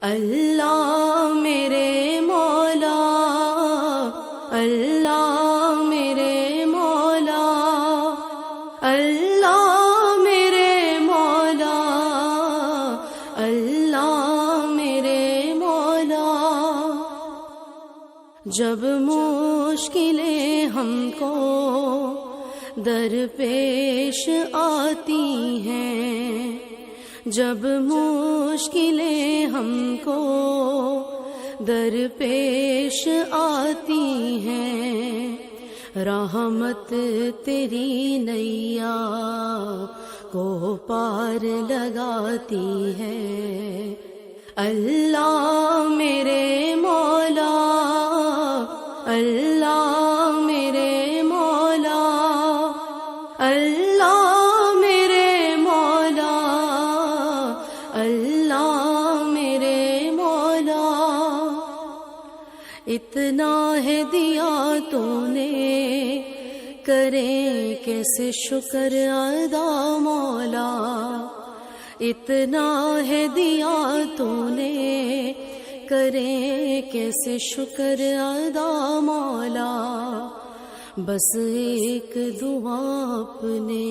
اللہ میرے مولا، اللہ میرے مولا، اللہ میرے مولا، اللہ میرے مولا۔ جب مشکلیں ہم کو درپیش آتی ہیں، جب مشکلیں ہم کو درپیش آتی ہیں، رحمت تیری نیا کو پار لگاتی ہے۔ اللہ میرے مولا، اللہ میرے مولا، اللہ میرے مولا، اللہ میرے مولا۔ اتنا ہے دیا تو نے، کریں کیسے شکر ادا مولا۔ اتنا ہے دیا تو نے، کریں کیسے شکر ادا مولا۔ بس ایک دعا اپنے